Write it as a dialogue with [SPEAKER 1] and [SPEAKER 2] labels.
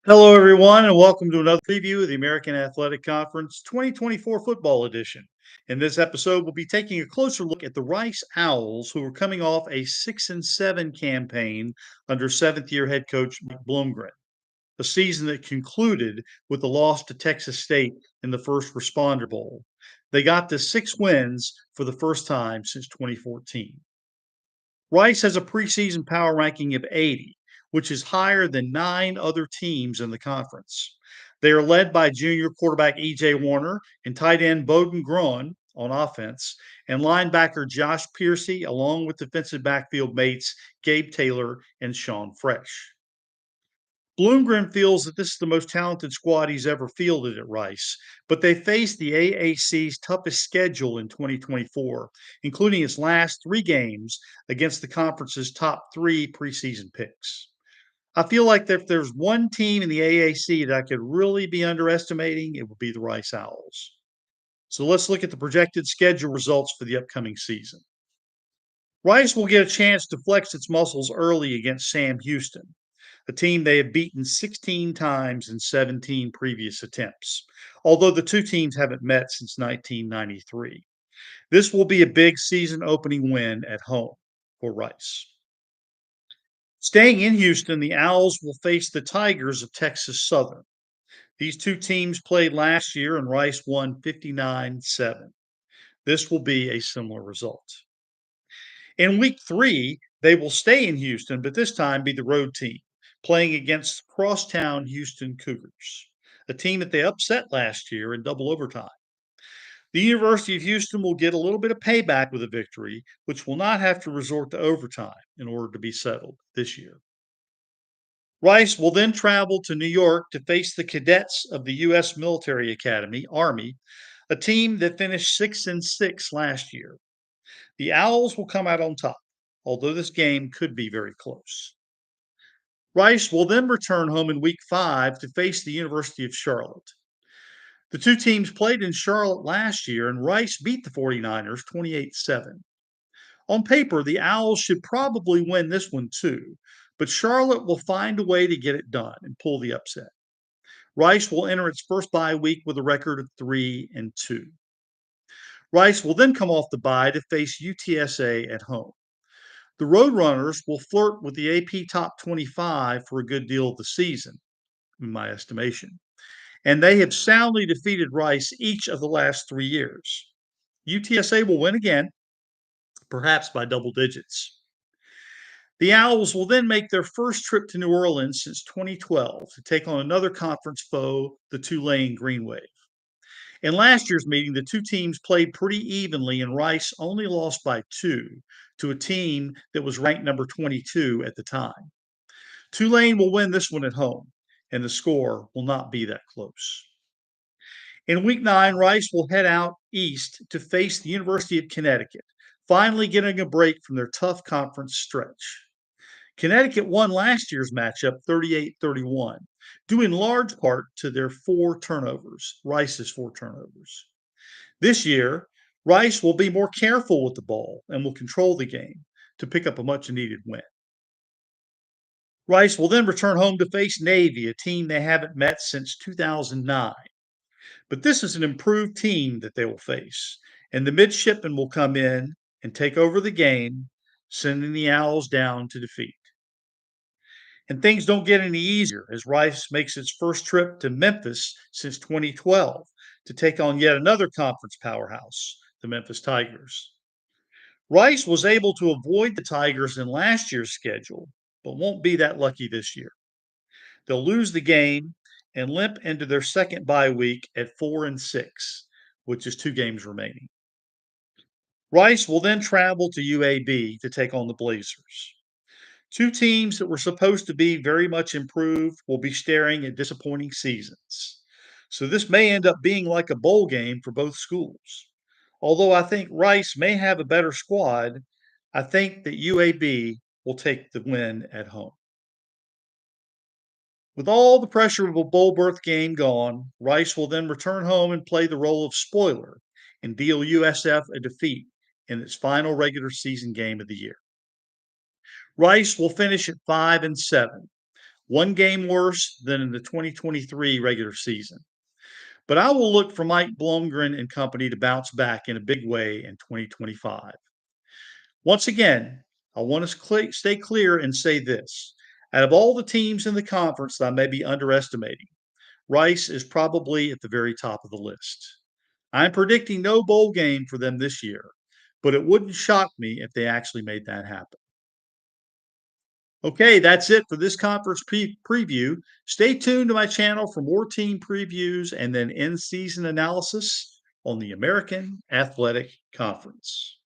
[SPEAKER 1] Hello, everyone, and welcome to another preview of the American Athletic Conference 2024 Football Edition. In this episode, we'll be taking a closer look at the Rice Owls, who are coming off a 6-7 campaign under seventh-year head coach Mike Bloomgren, a season that concluded with the loss to Texas State in the First Responder Bowl. They got to 6 wins for the first time since 2014. Rice has a preseason power ranking of 80, which is higher than 9 other teams in the conference. They are led by junior quarterback E.J. Warner and tight end Bowden Grawn on offense, and linebacker Josh Piercy, along with defensive backfield mates Gabe Taylor and Sean Fresh. Bloomgren feels that this is the most talented squad he's ever fielded at Rice, but they face the AAC's toughest schedule in 2024, including its last 3 games against the conference's top 3 preseason picks. I feel like if there's one team in the AAC that I could really be underestimating, it would be the Rice Owls. So let's look at the projected schedule results for the upcoming season. Rice will get a chance to flex its muscles early against Sam Houston, a team they have beaten 16 times in 17 previous attempts, although the two teams haven't met since 1993. This will be a big season opening win at home for Rice. Staying in Houston, the Owls will face the Tigers of Texas Southern. These two teams played last year and Rice won 59-7. This will be a similar result. In week 3, they will stay in Houston, but this time be the road team, playing against crosstown Houston Cougars, a team that they upset last year in double overtime. The University of Houston will get a little bit of payback with a victory, which will not have to resort to overtime in order to be settled this year. Rice will then travel to New York to face the cadets of the U.S. Military Academy, Army, a team that finished 6-6 last year. The Owls will come out on top, although this game could be very close. Rice will then return home in week 5 to face the University of Charlotte. The two teams played in Charlotte last year, and Rice beat the 49ers 28-7. On paper, the Owls should probably win this one too, but Charlotte will find a way to get it done and pull the upset. Rice will enter its first bye week with a record of 3-2. Rice will then come off the bye to face UTSA at home. The Roadrunners will flirt with the AP Top 25 for a good deal of the season, in my estimation, and they have soundly defeated Rice each of the last 3 years. UTSA will win again, perhaps by double digits. The Owls will then make their first trip to New Orleans since 2012 to take on another conference foe, the Tulane Green Wave. In last year's meeting, the two teams played pretty evenly, and Rice only lost by 2 to a team that was ranked number 22 at the time. Tulane will win this one at home, and the score will not be that close. In week 9, Rice will head out east to face the University of Connecticut, finally getting a break from their tough conference stretch. Connecticut won last year's matchup 38-31, due in large part to their 4 turnovers, Rice's 4 turnovers. This year, Rice will be more careful with the ball and will control the game to pick up a much needed win. Rice will then return home to face Navy, a team they haven't met since 2009. But this is an improved team that they will face, and the midshipmen will come in and take over the game, sending the Owls down to defeat. And things don't get any easier as Rice makes its first trip to Memphis since 2012 to take on yet another conference powerhouse, the Memphis Tigers. Rice was able to avoid the Tigers in last year's schedule, but won't be that lucky this year. They'll lose the game and limp into their second bye week at 4-6, which is 2 games remaining. Rice will then travel to UAB to take on the Blazers. Two teams that were supposed to be very much improved will be staring at disappointing seasons. So this may end up being like a bowl game for both schools. Although I think Rice may have a better squad, I think that UAB will take the win at home. With all the pressure of a bowl berth game gone, Rice will then return home and play the role of spoiler and deal USF a defeat in its final regular season game of the year. Rice will finish at 5-7, one game worse than in the 2023 regular season. But I will look for Mike Blomgren and company to bounce back in a big way in 2025. Once again, I want to stay clear and say this. Out of all the teams in the conference that I may be underestimating, Rice is probably at the very top of the list. I'm predicting no bowl game for them this year, but it wouldn't shock me if they actually made that happen. Okay, that's it for this conference preview. Stay tuned to my channel for more team previews and then in season analysis on the American Athletic Conference.